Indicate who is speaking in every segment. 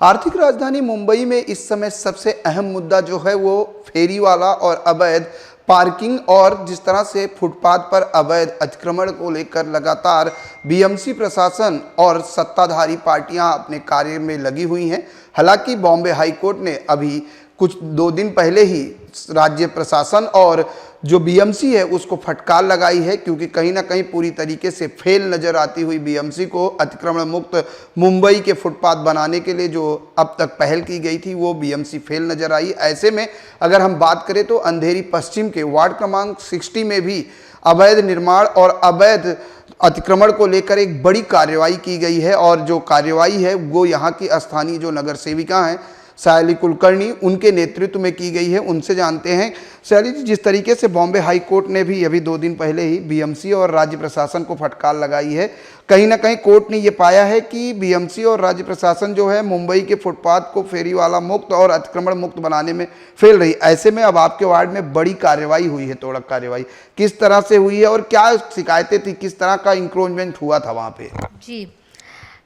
Speaker 1: आर्थिक राजधानी मुंबई में इस समय सबसे अहम मुद्दा जो है वो फेरी वाला और अवैध पार्किंग और जिस तरह से फुटपाथ पर अवैध अतिक्रमण को लेकर लगातार बीएमसी प्रशासन और सत्ताधारी पार्टियां अपने कार्य में लगी हुई हैं। हालांकि बॉम्बे हाई कोर्ट ने अभी कुछ 2 दिन पहले ही राज्य प्रशासन और जो बीएमसी है उसको फटकार लगाई है, क्योंकि कहीं ना कहीं पूरी तरीके से फेल नज़र आती हुई बीएमसी को अतिक्रमण मुक्त मुंबई के फुटपाथ बनाने के लिए जो अब तक पहल की गई थी वो बीएमसी फेल नज़र आई। ऐसे में अगर हम बात करें तो अंधेरी पश्चिम के वार्ड क्रमांक 60 में भी अवैध निर्माण और अवैध अतिक्रमण को लेकर एक बड़ी कार्रवाई की गई है, और जो कार्रवाई है वो यहाँ की स्थानीय जो नगर सेविका हैं सायली कुलकर्णी उनके नेतृत्व में की गई है। उनसे जानते हैं। सायली जी, जिस तरीके से बॉम्बे हाई कोर्ट ने भी अभी 2 दिन पहले ही बीएमसी और राज्य प्रशासन को फटकार लगाई है, कहीं ना कहीं कोर्ट ने ये पाया है कि बीएमसी और राज्य प्रशासन जो है मुंबई के फुटपाथ को फेरी वाला मुक्त और अतिक्रमण मुक्त बनाने में फेल रही। ऐसे में अब आपके वार्ड में बड़ी कार्रवाई हुई है, तोड़क कार्रवाई किस तरह से हुई है और क्या शिकायतें थी, किस तरह का इंक्रोचमेंट हुआ था वहाँ पे?
Speaker 2: जी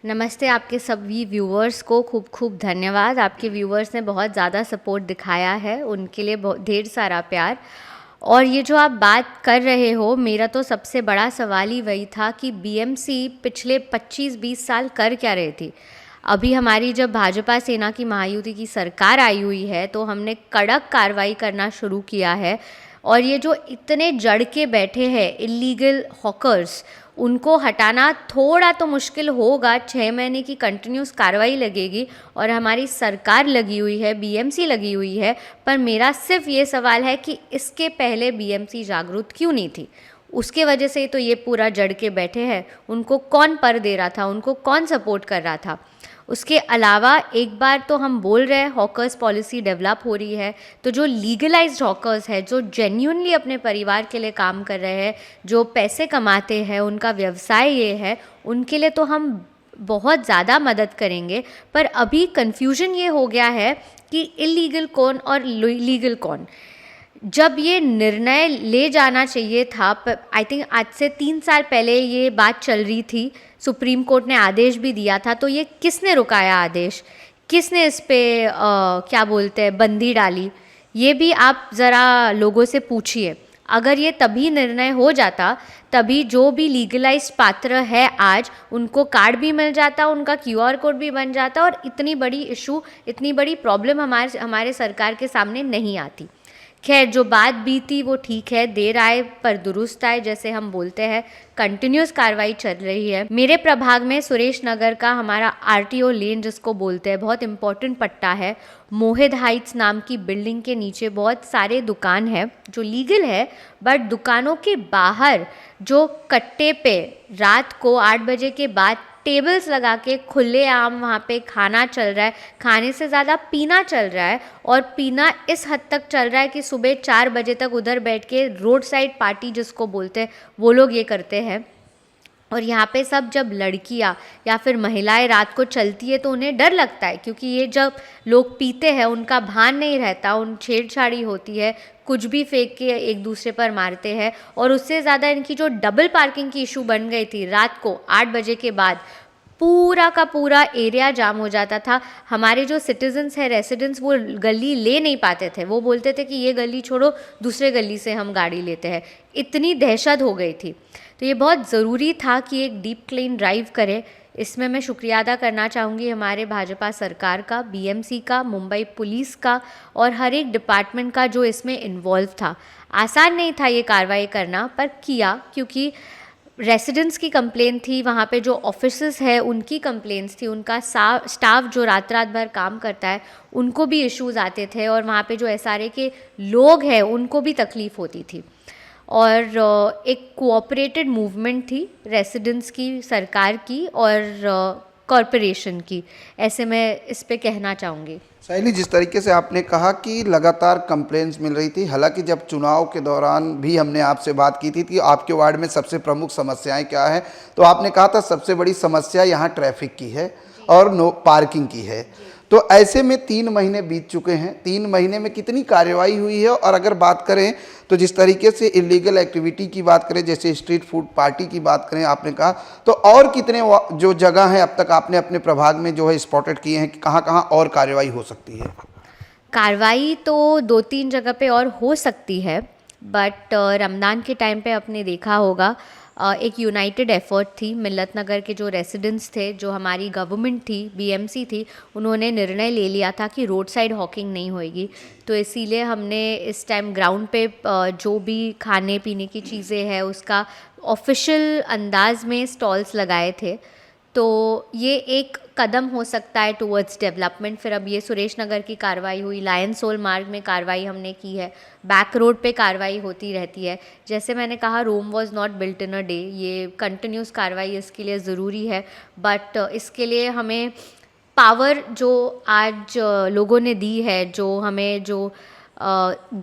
Speaker 2: नमस्ते, आपके सभी व्यूवर्स को खूब खूब धन्यवाद। आपके व्यूवर्स ने बहुत ज़्यादा सपोर्ट दिखाया है, उनके लिए ढेर सारा प्यार। और ये जो आप बात कर रहे हो, मेरा तो सबसे बड़ा सवाल ही वही था कि बीएमसी पिछले 25-20 साल कर क्या रही थी। अभी हमारी जब भाजपा सेना की महायुति की सरकार आई हुई है तो हमने कड़क कार्रवाई करना शुरू किया है, और ये जो इतने जड़ के बैठे हैं इलीगल हॉकर्स, उनको हटाना थोड़ा तो मुश्किल होगा। 6 महीने की कंटिन्यूस कार्रवाई लगेगी और हमारी सरकार लगी हुई है, बीएमसी लगी हुई है। पर मेरा सिर्फ ये सवाल है कि इसके पहले बीएमसी जागरूक क्यों नहीं थी? उसके वजह से तो ये पूरा जड़ के बैठे हैं। उनको कौन पर दे रहा था, उनको कौन सपोर्ट कर रहा था? उसके अलावा एक बार तो हम बोल रहे हैं हॉकर्स पॉलिसी डेवलप हो रही है, तो जो लीगलाइज्ड हॉकर्स है, जो जेन्युइनली अपने परिवार के लिए काम कर रहे हैं, जो पैसे कमाते हैं, उनका व्यवसाय ये है, उनके लिए तो हम बहुत ज़्यादा मदद करेंगे। पर अभी कन्फ्यूजन ये हो गया है कि इलीगल कौन और लीगल कौन। जब ये निर्णय ले जाना चाहिए था, आई थिंक आज से 3 साल पहले ये बात चल रही थी, सुप्रीम कोर्ट ने आदेश भी दिया था, तो ये किसने रुकाया आदेश, किसने इस पे क्या बोलते हैं बंदी डाली, ये भी आप ज़रा लोगों से पूछिए। अगर ये तभी निर्णय हो जाता, तभी जो भी लीगलाइज्ड पात्र है आज उनको कार्ड भी मिल जाता, उनका क्यूआर कोड भी बन जाता, और इतनी बड़ी इशू, इतनी बड़ी प्रॉब्लम हमारे सरकार के सामने नहीं आती। खैर, जो बात बीती वो ठीक है, देर आए पर दुरुस्त आए, जैसे हम बोलते हैं। कंटिन्यूस कार्रवाई चल रही है। मेरे प्रभाग में सुरेश नगर का हमारा आरटीओ लेन जिसको बोलते हैं, बहुत इम्पोर्टेंट पट्टा है। मोहित हाइट्स नाम की बिल्डिंग के नीचे बहुत सारे दुकान है जो लीगल है, बट दुकानों के बाहर जो कट्टे पे रात को 8 बजे के बाद टेबल्स लगा के खुलेआम वहाँ पे खाना चल रहा है। खाने से ज़्यादा पीना चल रहा है, और पीना इस हद तक चल रहा है कि सुबह 4 बजे तक उधर बैठ के रोड साइड पार्टी जिसको बोलते हैं वो लोग ये करते हैं। और यहाँ पे सब जब लड़कियाँ या फिर महिलाएं रात को चलती है तो उन्हें डर लगता है, क्योंकि ये जब लोग पीते हैं उनका भान नहीं रहता, उन छेड़छाड़ी होती है, कुछ भी फेंक के एक दूसरे पर मारते हैं। और उससे ज़्यादा इनकी जो डबल पार्किंग की इशू बन गई थी, रात को 8 बजे के बाद पूरा का पूरा एरिया जाम हो जाता था। हमारे जो सिटीजन्स हैं, रेसिडेंट्स, वो गली ले नहीं पाते थे, वो बोलते थे कि ये गली छोड़ो, दूसरे गली से हम गाड़ी लेते हैं। इतनी दहशत हो गई थी। तो ये बहुत ज़रूरी था कि एक डीप क्लीन ड्राइव करें। इसमें मैं शुक्रिया अदा करना चाहूँगी हमारे भाजपा सरकार का, बीएमसी का, मुंबई पुलिस का, और हर एक डिपार्टमेंट का जो इसमें इन्वॉल्व था। आसान नहीं था ये कार्रवाई करना, पर किया, क्योंकि रेसिडेंट्स की कंप्लेन थी, वहाँ पे जो ऑफिसेस है उनकी कंप्लेंट्स थी, उनका स्टाफ जो रात भर काम करता है उनको भी इश्यूज़ आते थे, और वहाँ पे जो एसआरए के लोग हैं उनको भी तकलीफ़ होती थी। और एक कोऑपरेटेड मूवमेंट थी रेसिडेंट्स की, सरकार की और कॉरपोरेशन की। ऐसे मैं इस पे कहना चाहूँगी।
Speaker 1: सायली, जिस तरीके से आपने कहा कि लगातार कंप्लेंट्स मिल रही थी, हालांकि जब चुनाव के दौरान भी हमने आपसे बात की थी कि आपके वार्ड में सबसे प्रमुख समस्याएं क्या है, तो आपने कहा था सबसे बड़ी समस्या यहाँ ट्रैफिक की है। और नो पार्किंग की है। तो ऐसे में 3 महीने बीत चुके हैं। 3 महीने में कितनी कार्रवाई हुई है? और अगर बात करें तो जिस तरीके से इलीगल एक्टिविटी की बात करें, जैसे स्ट्रीट फूड पार्टी की बात करें आपने कहा, तो और कितने जो जगह हैं अब तक आपने अपने प्रभाग में जो है स्पॉटेड किए हैं कि कहाँ कहाँ और कार्रवाई हो सकती है?
Speaker 2: कार्रवाई तो 2-3 जगह पे और हो सकती है, बट रमज़ान के टाइम पे आपने देखा होगा एक यूनाइटेड एफर्ट थी। मिल्लत नगर के जो रेसिडेंट्स थे, जो हमारी गवर्नमेंट थी, बीएमसी थी, उन्होंने निर्णय ले लिया था कि रोड साइड हॉकिंग नहीं होएगी। तो इसीलिए हमने इस टाइम ग्राउंड पे जो भी खाने पीने की चीज़ें हैं उसका ऑफिशियल अंदाज में स्टॉल्स लगाए थे। तो ये एक कदम हो सकता है टुवर्ड्स डेवलपमेंट। फिर अब ये सुरेश नगर की कार्रवाई हुई, लायन सोल मार्ग में कार्रवाई हमने की है, बैक रोड पे कार्रवाई होती रहती है। जैसे मैंने कहा, Rome was not built in a day, ये कंटिन्यूस कार्रवाई इसके लिए ज़रूरी है। बट इसके लिए हमें पावर जो आज लोगों ने दी है, जो हमें जो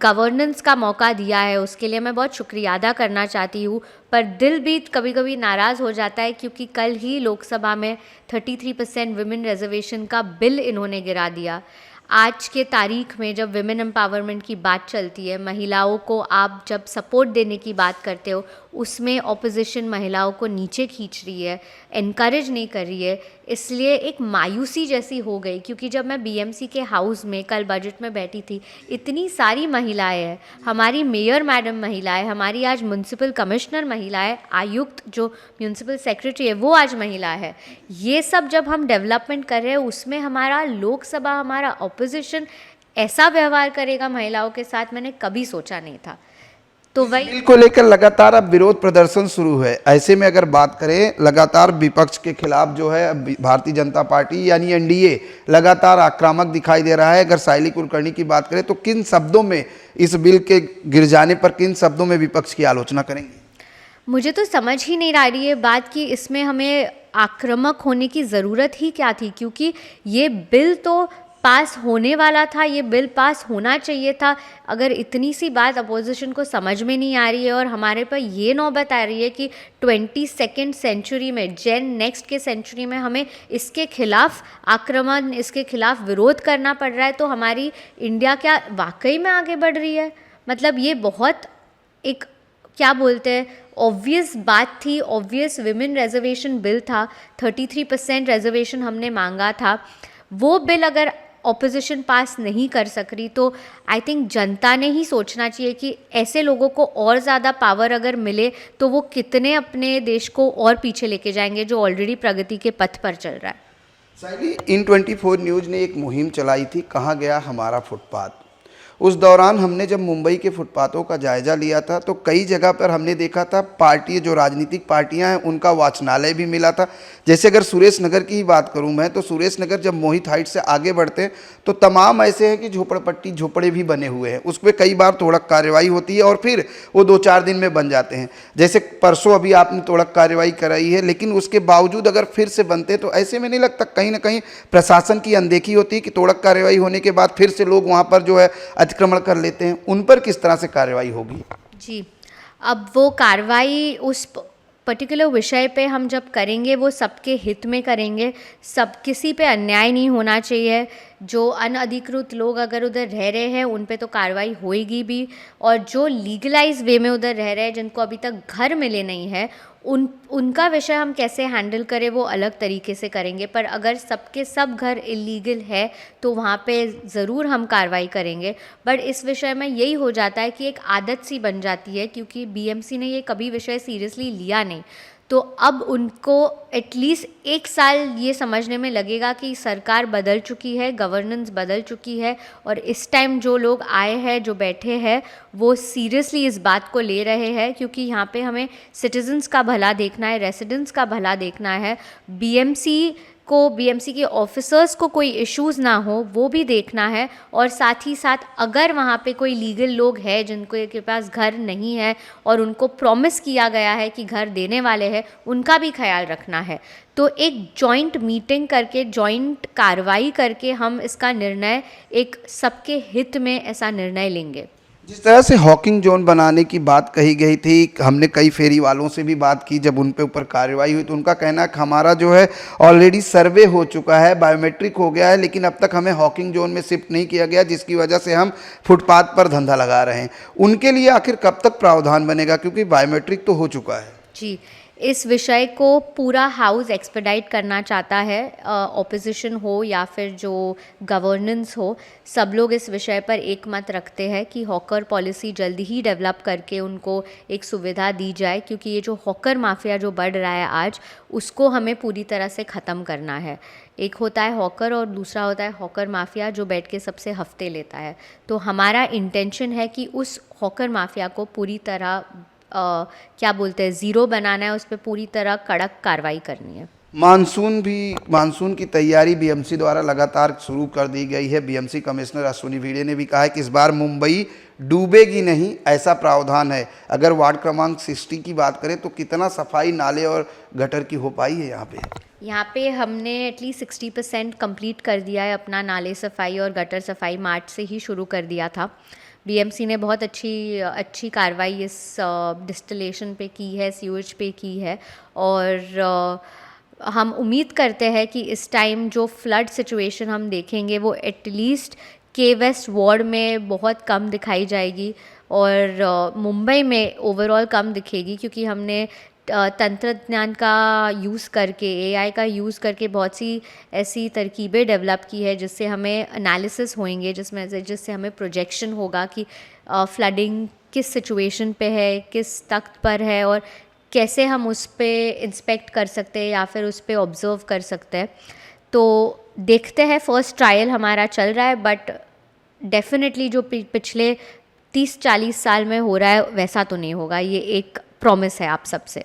Speaker 2: गवर्नेंस का मौका दिया है, उसके लिए मैं बहुत शुक्रिया अदा करना चाहती हूँ। पर दिल भी कभी कभी नाराज़ हो जाता है, क्योंकि कल ही लोकसभा में 33% विमेन रिजर्वेशन का बिल इन्होंने गिरा दिया। आज के तारीख में जब विमेन एम्पावरमेंट की बात चलती है, महिलाओं को आप जब सपोर्ट देने की बात करते हो, उसमें ऑपोजिशन महिलाओं को नीचे खींच रही है, एनकरेज नहीं कर रही है। इसलिए एक मायूसी जैसी हो गई, क्योंकि जब मैं बीएमसी के हाउस में कल बजट में बैठी थी, इतनी सारी महिलाएं हैं, हमारी मेयर मैडम महिला है, हमारी आज म्यूनसिपल कमिश्नर महिला है, आयुक्त जो म्यूनसिपल सेक्रेटरी है वो आज महिला है। ये सब जब हम डेवलपमेंट कर रहे हैं, उसमें हमारा लोकसभा, हमारा ऑपोजिशन ऐसा व्यवहार करेगा महिलाओं के साथ, मैंने कभी सोचा नहीं था। तो वही
Speaker 1: बिल को लेकर लगातार अब विरोध प्रदर्शन शुरू है। ऐसे में अगर बात करें, लगातार विपक्ष के खिलाफ जो है अब भारतीय जनता पार्टी यानी एनडीए लगातार आक्रामक दिखाई दे रहा है। अगर साइली कुलकर्णी की बात करें तो किन शब्दों में इस बिल के गिर जाने पर किन शब्दों में विपक्ष की आलोचना करेंगे?
Speaker 2: मुझे तो समझ ही नहीं आ रही है बात कि इसमें हमें आक्रामक होने की ज़रूरत ही क्या थी, क्योंकि ये बिल तो पास होने वाला था, ये बिल पास होना चाहिए था। अगर इतनी सी बात अपोजिशन को समझ में नहीं आ रही है और हमारे पर ये नौबत आ रही है कि 22nd सेंचुरी में, जेन नेक्स्ट के सेंचुरी में हमें इसके खिलाफ आक्रमण, इसके खिलाफ विरोध करना पड़ रहा है, तो हमारी इंडिया क्या वाकई में आगे बढ़ रही है? मतलब ये बहुत एक क्या बोलते हैं ऑब्वियस बात थी, ऑब्वियस विमेन रिजर्वेशन बिल था, 33% रिजर्वेशन हमने मांगा था। वो बिल अगर ऑपोजिशन पास नहीं कर सक रही, तो आई थिंक जनता ने ही सोचना चाहिए कि ऐसे लोगों को और ज़्यादा पावर अगर मिले तो वो कितने अपने देश को और पीछे लेके जाएंगे, जो ऑलरेडी प्रगति के पथ पर चल रहा है।
Speaker 1: साइली, इन 24 न्यूज़ ने एक मुहिम चलाई थी, कहाँ गया हमारा फुटपाथ। उस दौरान हमने जब मुंबई के फुटपाथों का जायज़ा लिया था तो कई जगह पर हमने देखा था पार्टी, जो राजनीतिक पार्टियां हैं, उनका वाचनालय भी मिला था। जैसे अगर सुरेश नगर की ही बात करूं मैं, तो सुरेश नगर जब मोहित हाइट से आगे बढ़ते हैं तो तमाम ऐसे हैं कि झोपड़पट्टी, झोपड़े भी बने हुए हैं। उस पर कई बार तोड़क कार्रवाई होती है और फिर वो 2-4 दिन में बन जाते हैं। जैसे परसों अभी आपने तोड़क कार्रवाई कराई है, लेकिन उसके बावजूद अगर फिर से बनते तो ऐसे में नहीं लगता कहीं ना कहीं प्रशासन की अनदेखी होती है कि तोड़क कार्रवाई होने के बाद फिर से लोग वहाँ पर जो है अतिक्रमण कर लेते हैं? उन पर किस तरह से कार्रवाई होगी?
Speaker 2: जी, अब वो कार्रवाई उस पर्टिकुलर विषय पे हम जब करेंगे, वो सबके हित में करेंगे। सब, किसी पे अन्याय नहीं होना चाहिए। जो अनअधिकृत लोग अगर उधर रह रहे हैं उन पे तो कार्रवाई होएगी भी, और जो लीगलाइज वे में उधर रह रहे हैं, जिनको अभी तक घर मिले नहीं है, उनका विषय हम कैसे हैंडल करें वो अलग तरीके से करेंगे। पर अगर सबके सब घर इलीगल है तो वहाँ पे ज़रूर हम कार्रवाई करेंगे। बट इस विषय में यही हो जाता है कि एक आदत सी बन जाती है, क्योंकि बीएमसी ने ये कभी विषय सीरियसली लिया नहीं। तो अब उनको एटलीस्ट 1 साल ये समझने में लगेगा कि सरकार बदल चुकी है, गवर्नेंस बदल चुकी है, और इस टाइम जो लोग आए हैं, जो बैठे हैं, वो सीरियसली इस बात को ले रहे हैं, क्योंकि यहाँ पे हमें सिटीजन्स का भला देखना है, रेसिडेंट्स का भला देखना है। बीएमसी के ऑफिसर्स को कोई इश्यूज़ ना हो वो भी देखना है, और साथ ही साथ अगर वहाँ पे कोई लीगल लोग हैं जिनको के पास घर नहीं है और उनको प्रॉमिस किया गया है कि घर देने वाले हैं, उनका भी ख्याल रखना है। तो एक जॉइंट मीटिंग करके, जॉइंट कार्रवाई करके हम इसका निर्णय, एक सबके हित में ऐसा निर्णय लेंगे।
Speaker 1: जिस तरह से हॉकिंग जोन बनाने की बात कही गई थी, हमने कई फेरी वालों से भी बात की, जब उन पे ऊपर कार्रवाई हुई तो उनका कहना है कि हमारा जो है ऑलरेडी सर्वे हो चुका है, बायोमेट्रिक हो गया है, लेकिन अब तक हमें हॉकिंग जोन में शिफ्ट नहीं किया गया, जिसकी वजह से हम फुटपाथ पर धंधा लगा रहे हैं। उनके लिए आखिर कब तक प्रावधान बनेगा, क्योंकि बायोमेट्रिक तो हो चुका है।
Speaker 2: जी, इस विषय को पूरा हाउस एक्सपेडाइट करना चाहता है, ऑपोजिशन हो या फिर जो गवर्नेंस हो, सब लोग इस विषय पर एक मत रखते हैं कि हॉकर पॉलिसी जल्दी ही डेवलप करके उनको एक सुविधा दी जाए, क्योंकि ये जो हॉकर माफिया जो बढ़ रहा है आज, उसको हमें पूरी तरह से ख़त्म करना है। एक होता है हॉकर और दूसरा होता है हॉकर माफिया जो बैठ के सबसे हफ्ते लेता है। तो हमारा इंटेंशन है कि उस हॉकर माफिया को पूरी तरह क्या बोलते हैं, ज़ीरो बनाना है, उस पर पूरी तरह कड़क कार्रवाई करनी है।
Speaker 1: मानसून की तैयारी बीएमसी द्वारा लगातार शुरू कर दी गई है। बीएमसी कमिश्नर अश्विनी भिड़े ने भी कहा है कि इस बार मुंबई डूबेगी नहीं, ऐसा प्रावधान है। अगर वार्ड क्रमांक 60 की बात करें तो कितना सफाई नाले और गटर की हो पाई है
Speaker 2: यहाँ पे हमने एटलीस्ट 60% कंप्लीट कर दिया है अपना नाले सफाई और गटर सफाई, मार्च से ही शुरू कर दिया था। बीएमसी ने बहुत अच्छी कार्रवाई इस डिस्टिलेशन पे की है, सीवेज पे की है, और हम उम्मीद करते हैं कि इस टाइम जो फ्लड सिचुएशन हम देखेंगे वो एटलीस्ट के वेस्ट वार्ड में बहुत कम दिखाई जाएगी, और मुंबई में ओवरऑल कम दिखेगी, क्योंकि हमने तंत्रज्ञान का यूज़ करके, एआई का यूज़ करके बहुत सी ऐसी तरकीबें डेवलप की है जिससे हमें एनालिसिस होंगे, जिससे हमें प्रोजेक्शन होगा कि फ्लडिंग किस सिचुएशन पे है, किस तख्त पर है, और कैसे हम उस पे इंस्पेक्ट कर सकते हैं या फिर उस पे ऑब्ज़र्व कर सकते हैं। तो देखते हैं, फर्स्ट ट्रायल हमारा चल रहा है, बट डेफिनेटली जो पिछले 30-40 साल में हो रहा है वैसा तो नहीं होगा, ये एक प्रॉमिस है आप सबसे।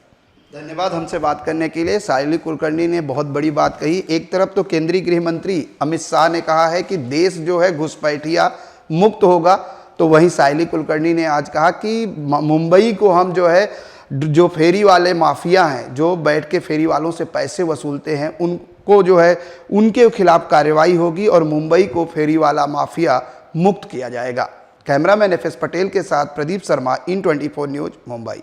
Speaker 1: धन्यवाद हमसे बात करने के लिए। सायली कुलकर्णी ने बहुत बड़ी बात कही। एक तरफ तो केंद्रीय गृह मंत्री अमित शाह ने कहा है कि देश जो है घुसपैठिया मुक्त होगा, तो वहीं सायली कुलकर्णी ने आज कहा कि मुंबई को हम जो है, जो फेरी वाले माफिया हैं, जो बैठ के फेरी वालों से पैसे वसूलते हैं, उनको जो है उनके खिलाफ कार्रवाई होगी और मुंबई को फेरी वाला माफिया मुक्त किया जाएगा। कैमरामैन FS पटेल के साथ प्रदीप शर्मा, IN24 न्यूज़, मुंबई।